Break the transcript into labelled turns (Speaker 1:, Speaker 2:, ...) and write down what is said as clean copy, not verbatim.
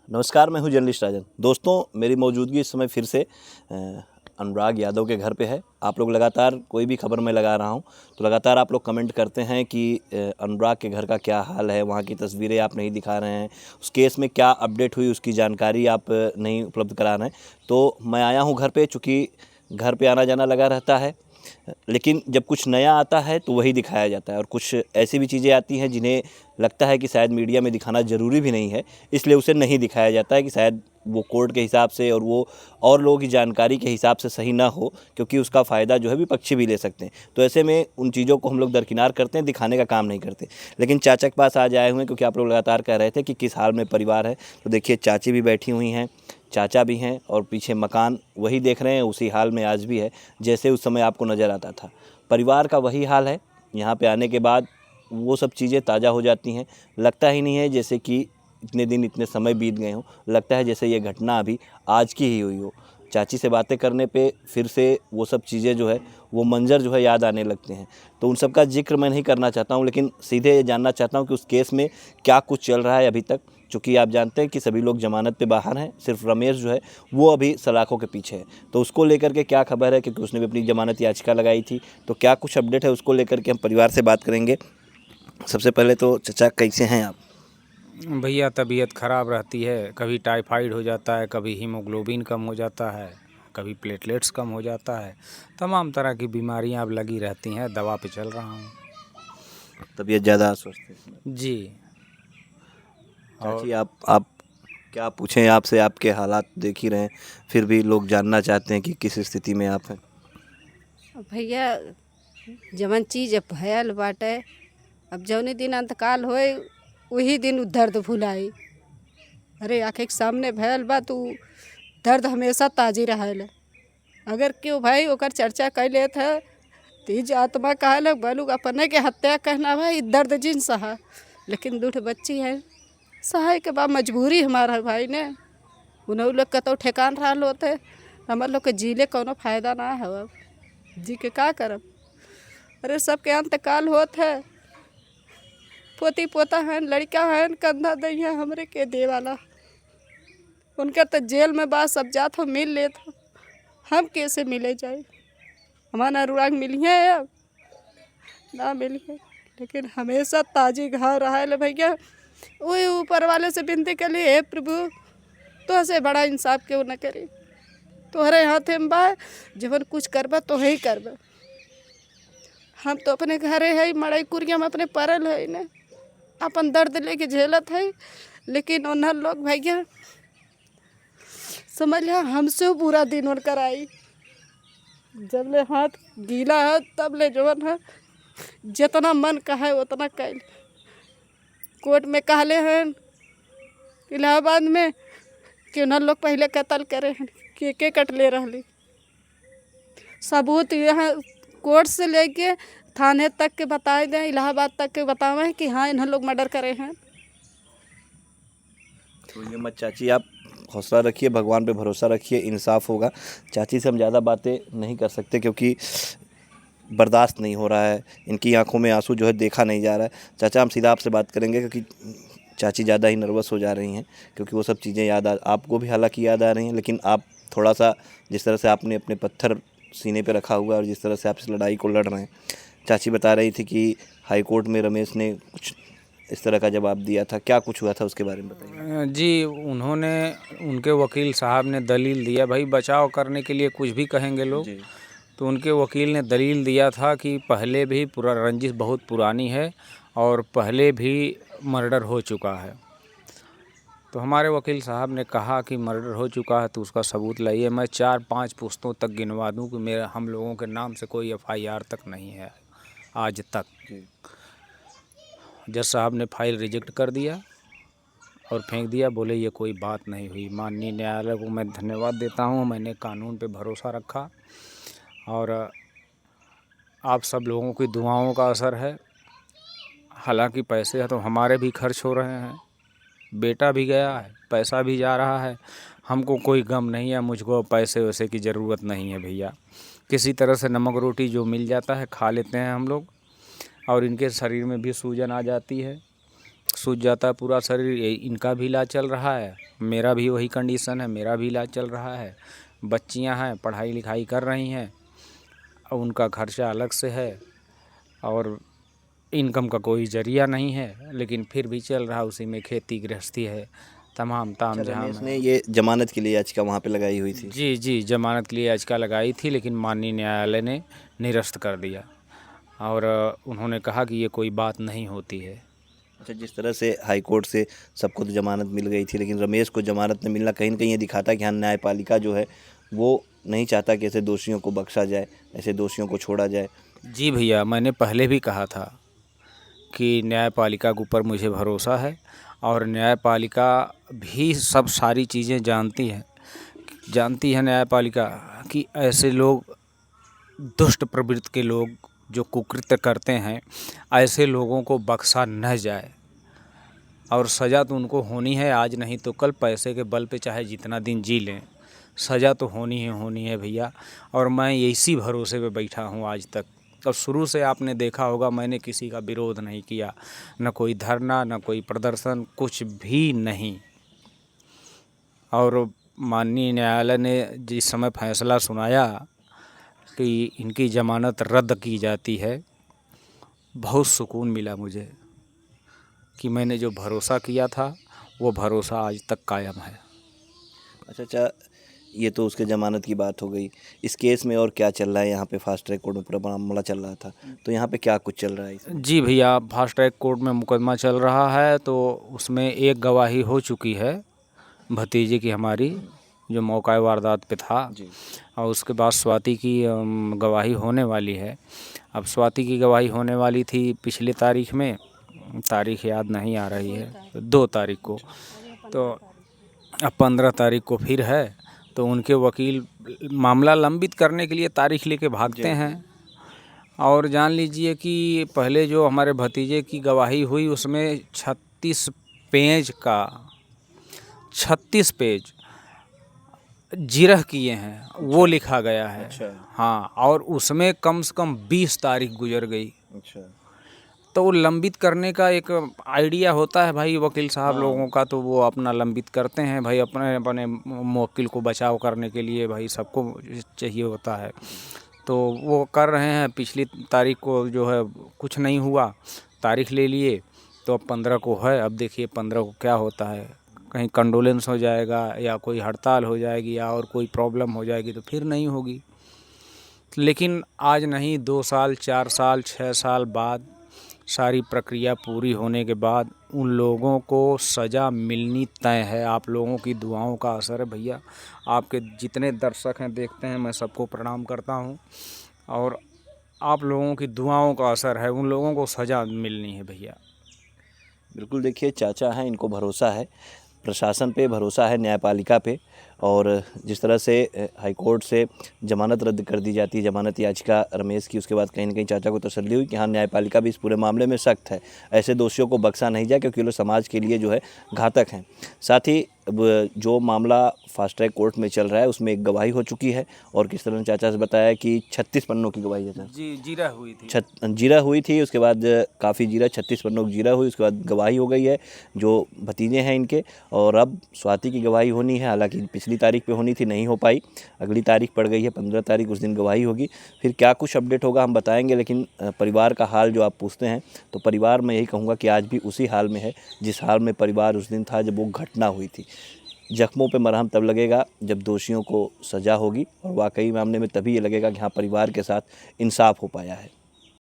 Speaker 1: नमस्कार, मैं हूं जर्नलिस्ट राजन। दोस्तों, मेरी मौजूदगी इस समय फिर से अनुराग यादव के घर पे है। आप लोग लगातार कोई भी खबर मैं लगा रहा हूं तो लगातार आप लोग कमेंट करते हैं कि अनुराग के घर का क्या हाल है, वहां की तस्वीरें आप नहीं दिखा रहे हैं, उस केस में क्या अपडेट हुई उसकी जानकारी आप नहीं उपलब्ध करा रहे हैं। तो मैं आया हूं घर पे, चूँकि घर पे आना जाना लगा रहता है, लेकिन जब कुछ नया आता है तो वही दिखाया जाता है और कुछ ऐसी भी चीज़ें आती हैं जिन्हें लगता है कि शायद मीडिया में दिखाना ज़रूरी भी नहीं है, इसलिए उसे नहीं दिखाया जाता है कि शायद वो कोर्ट के हिसाब से और वो और लोगों की जानकारी के हिसाब से सही ना हो, क्योंकि उसका फ़ायदा जो है विपक्षी भी ले सकते हैं। तो ऐसे में उन चीज़ों को हम लोग दरकिनार करते हैं, दिखाने का काम नहीं करते। लेकिन चाचा के पास आज आए हुए हैं क्योंकि आप लोग लगातार कह रहे थे कि किस हाल में परिवार है। तो देखिए, चाची भी बैठी हुई हैं, चाचा भी हैं और पीछे मकान वही देख रहे हैं, उसी हाल में आज भी है जैसे उस समय आपको नज़र आता था। परिवार का वही हाल है। यहाँ पे आने के बाद वो सब चीज़ें ताज़ा हो जाती हैं। लगता ही नहीं है जैसे कि इतने दिन इतने समय बीत गए हों, लगता है जैसे ये घटना अभी आज की ही हुई हो। चाची से बातें करने पे फिर से वो सब चीज़ें जो है, वो मंज़र जो है याद आने लगते हैं। तो उन सब का ज़िक्र मैं नहीं करना चाहता हूँ, लेकिन सीधे ये जानना चाहता हूँ कि उस केस में क्या कुछ चल रहा है अभी तक। चूँकि आप जानते हैं कि सभी लोग ज़मानत पे बाहर हैं, सिर्फ रमेश जो है वो अभी सलाखों के पीछे है। तो उसको लेकर के क्या खबर है, क्योंकि उसने भी अपनी ज़मानत याचिका लगाई थी। तो क्या कुछ अपडेट है उसको लेकर के हम परिवार से बात करेंगे। सबसे पहले तो चचा, कैसे हैं आप?
Speaker 2: भैया तबीयत ख़राब रहती है, कभी टाइफाइड हो जाता है, कभी हीमोग्लोबिन कम हो जाता है, कभी प्लेटलेट्स कम हो जाता है। तमाम तरह की बीमारियां अब लगी रहती हैं, दवा पे चल रहा हूँ।
Speaker 1: तबीयत ज़्यादा अस्वस्थ है इस समय?
Speaker 2: जी। और
Speaker 1: चाची, आप क्या पूछें आपसे, आपके हालात देख ही रहे हैं, फिर भी लोग जानना चाहते हैं कि किस स्थिति में आप हैं।
Speaker 3: भैया, जवन चीज भयल बाटे, अब जौनी दिन अंतकाल होए वही दिन उ दर्द भुलाई। अरे आँखें के सामने भयल बा तू, दर्द हमेशा ताजी रहेला। अगर क्यों भाई ओकर चर्चा कर लेत है, तीज आत्मा कहा लग बलू अपने के हत्या कहना भाई दर्द जिन सहा, लेकिन दूठ बच्ची है सहाय के बाद मजबूरी हमारा भाई ने। उन्हों लोग कतो ठेकान रहा होते, हमारे लोग के जीले कोनो फायदा ना है। अब जी के का करब? अरे सबके अंतकाल होत है, पोती पोता हैं, लड़का हैं, कंधा दही है, हमरे के दे वाला। उनका तो जेल में बात सब जात हो मिल लेत हो, हम कैसे मिले जाए? हमारा अनुराग मिलिए अब ना मिलिए, लेकिन हमेशा ताजी घाव रहा है भैया। वही ऊपर वाले से विनती कर लिए, हे प्रभु तो से बड़ा इंसाफ क्यों न करे, तोहरे हाथ में बा, जब कुछ करबा तो ही करबा। हम तो अपने घरे है मड़ई कुरिया में अपने परल है ने अपन दर्द लेके झेलत है, लेकिन उन्हें लोग भैया समझ लिया हमसे बुरा दिन उनकर आई। जब ले हाथ गीला है तब ले जवन है, जितना मन का है उतना कैल। कोर्ट में कहले हैं इलाहाबाद में कि उन्हें लोग पहले कत्ल करे हैं, के कट ले रही सबूत यहाँ कोर्ट से लेके थाने तक के बताए दें, इलाहाबाद तक के बतावें कि हाँ इन्हें लोग मर्डर करे हैं।
Speaker 1: तो ये मत चाची, आप हौसला रखिए, भगवान पे भरोसा रखिए, इंसाफ होगा। चाची से हम ज़्यादा बातें नहीं कर सकते क्योंकि बर्दाश्त नहीं हो रहा है, इनकी आंखों में आंसू जो है देखा नहीं जा रहा है। चाचा, हम सीधा आपसे बात करेंगे क्योंकि चाची ज़्यादा ही नर्वस हो जा रही हैं, क्योंकि वो सब चीज़ें आपको भी हालांकि याद आ रही हैं, लेकिन आप थोड़ा सा जिस तरह से आपने अपने पत्थर सीने पे रखा हुआ है और जिस तरह से आप इस लड़ाई को लड़ रहे हैं। चाची बता रही थी कि हाई कोर्ट में रमेश ने कुछ इस तरह का जवाब दिया था, क्या कुछ हुआ था उसके बारे में बताइए।
Speaker 2: जी, उन्होंने उनके वकील साहब ने दलील दिया, भाई बचाव करने के लिए कुछ भी कहेंगे लोग।
Speaker 1: जी।
Speaker 2: तो उनके वकील ने दलील दिया था कि पहले भी पूरा रंजिश बहुत पुरानी है और पहले भी मर्डर हो चुका है। तो हमारे वकील साहब ने कहा कि मर्डर हो चुका है तो उसका सबूत लाइए। मैं 4-5 पुश्तों तक गिनवा दूं कि मेरा हम लोगों के नाम से कोई FIR तक नहीं है आज तक। जज साहब ने फाइल रिजेक्ट कर दिया और फेंक दिया, बोले ये कोई बात नहीं हुई। माननीय न्यायालय को मैं धन्यवाद देता हूँ, मैंने कानून पे भरोसा रखा और आप सब लोगों की दुआओं का असर है। हालांकि पैसे तो हमारे भी खर्च हो रहे हैं, बेटा भी गया है, पैसा भी जा रहा है, हमको कोई गम नहीं है, मुझको पैसे वैसे की ज़रूरत नहीं है भैया। किसी तरह से नमक रोटी जो मिल जाता है खा लेते हैं हम लोग। और इनके शरीर में भी सूजन आ जाती है, सूज जाता है पूरा शरीर, इनका भी इलाज चल रहा है मेरा भी वही कंडीशन है, मेरा भी इलाज चल रहा है, बच्चियां हैं पढ़ाई लिखाई कर रही हैं और उनका खर्चा अलग से है और इनकम का कोई जरिया नहीं है, लेकिन फिर भी चल रहा, उसी में खेती गृहस्थी है, तमाम ताम झाम
Speaker 1: रमेश
Speaker 2: है।
Speaker 1: ने ये जमानत के लिए याचिका वहाँ पे लगाई हुई थी।
Speaker 2: जी जी, जमानत के लिए याचिका लगाई थी, लेकिन माननीय न्यायालय ने निरस्त कर दिया और उन्होंने कहा कि ये कोई बात नहीं होती है।
Speaker 1: अच्छा, जिस तरह से हाई कोर्ट से सबको तो जमानत मिल गई थी, लेकिन रमेश को जमानत न मिलना कहीं न कहीं ये दिखाता है कि हाँ, न्यायपालिका जो है वो नहीं चाहता कि ऐसे दोषियों को बख्शा जाए, ऐसे दोषियों को छोड़ा जाए।
Speaker 2: जी भैया, मैंने पहले भी कहा था कि न्यायपालिका के ऊपर मुझे भरोसा है और न्यायपालिका भी सब सारी चीज़ें जानती है न्यायपालिका कि ऐसे लोग, दुष्ट प्रवृत्ति के लोग जो कुकृत्य करते हैं, ऐसे लोगों को बख्शा न जाए और सज़ा तो उनको होनी है, आज नहीं तो कल, पैसे के बल पे चाहे जितना दिन जी लें, सज़ा तो होनी है भैया। और मैं इसी भरोसे पे बैठा हूँ आज तक। और शुरू से आपने देखा होगा मैंने किसी का विरोध नहीं किया, न कोई धरना, न कोई प्रदर्शन, कुछ भी नहीं। और माननीय न्यायालय ने जिस समय फैसला सुनाया कि इनकी ज़मानत रद्द की जाती है, बहुत सुकून मिला मुझे कि मैंने जो भरोसा किया था वो भरोसा आज तक कायम है।
Speaker 1: अच्छा, ये तो उसके ज़मानत की बात हो गई। इस केस में और क्या चल रहा है? यहाँ पे फास्ट ट्रैक कोर्ट में पूरा मामला चल रहा था, तो यहाँ पे क्या कुछ चल रहा है इसमें?
Speaker 2: जी भैया, फास्ट ट्रैक कोर्ट में मुकदमा चल रहा है, तो उसमें एक गवाही हो चुकी है भतीजे की हमारी, जो मौका वारदात पे था,
Speaker 1: जी।
Speaker 2: और उसके बाद स्वाति की गवाही होने वाली है। अब स्वाति की गवाही होने वाली थी पिछली तारीख में, तारीख याद नहीं आ रही है, 2 तारीख को, तो अब 15 तारीख को फिर है। तो उनके वकील मामला लंबित करने के लिए तारीख लेके भागते हैं। और जान लीजिए कि पहले जो हमारे भतीजे की गवाही हुई उसमें 36 पेज जिरह किए हैं, वो लिखा गया है।
Speaker 1: अच्छा।
Speaker 2: हाँ, और उसमें कम से कम 20 तारीख गुजर गई।
Speaker 1: अच्छा।
Speaker 2: तो वो लंबित करने का एक आइडिया होता है भाई वकील साहब लोगों का, तो वो अपना लंबित करते हैं भाई, अपने अपने मुवक्किल को बचाव करने के लिए भाई, सबको चाहिए होता है, तो वो कर रहे हैं। पिछली तारीख को जो है कुछ नहीं हुआ, तारीख ले लिए, तो अब 15 को है। अब देखिए 15 को क्या होता है, कहीं कंडोलेंस हो जाएगा या कोई हड़ताल हो जाएगी या और कोई प्रॉब्लम हो जाएगी तो फिर नहीं होगी। लेकिन आज नहीं, 2 साल, 4 साल, 6 साल बाद, सारी प्रक्रिया पूरी होने के बाद उन लोगों को सज़ा मिलनी तय है। आप लोगों की दुआओं का असर है भैया। आपके जितने दर्शक हैं, देखते हैं, मैं सबको प्रणाम करता हूं, और आप लोगों की दुआओं का असर है, उन लोगों को सज़ा मिलनी है भैया।
Speaker 1: बिल्कुल, देखिए चाचा हैं, इनको भरोसा है, प्रशासन पे भरोसा है, न्यायपालिका पे। और जिस तरह से हाई कोर्ट से ज़मानत रद्द कर दी जाती है, ज़मानत याचिका रमेश की, उसके बाद कहीं न कहीं चाचा को तसल्ली हुई कि हाँ, न्यायपालिका भी इस पूरे मामले में सख्त है, ऐसे दोषियों को बख्शा नहीं जाए क्योंकि वो समाज के लिए जो है घातक हैं। साथ ही जो मामला फास्ट ट्रैक कोर्ट में चल रहा है उसमें एक गवाही हो चुकी है, और किस तरह चाचा से बताया कि 36 पन्नों की गवाही है सर।
Speaker 2: जी, जीरा हुई थी।
Speaker 1: जीरा हुई थी, उसके बाद काफ़ी जीरा, 36 पन्नों की जीरा हुई, उसके बाद गवाही हो गई है जो भतीजे हैं इनके। और अब स्वाति की गवाही होनी है, हालांकि पिछली तारीख पे होनी थी, नहीं हो पाई, अगली तारीख पड़ गई है 15 तारीख, उस दिन गवाही होगी। फिर क्या कुछ अपडेट होगा हम बताएंगे, लेकिन परिवार का हाल जो आप पूछते हैं, तो परिवार में यही कहूँगा कि आज भी उसी हाल में है जिस हाल में परिवार उस दिन था जब वो घटना हुई थी। जख्मों पे मरहम तब लगेगा जब दोषियों को सज़ा होगी, और वाकई मामले में तभी ये लगेगा कि हाँ, परिवार के साथ इंसाफ हो पाया है।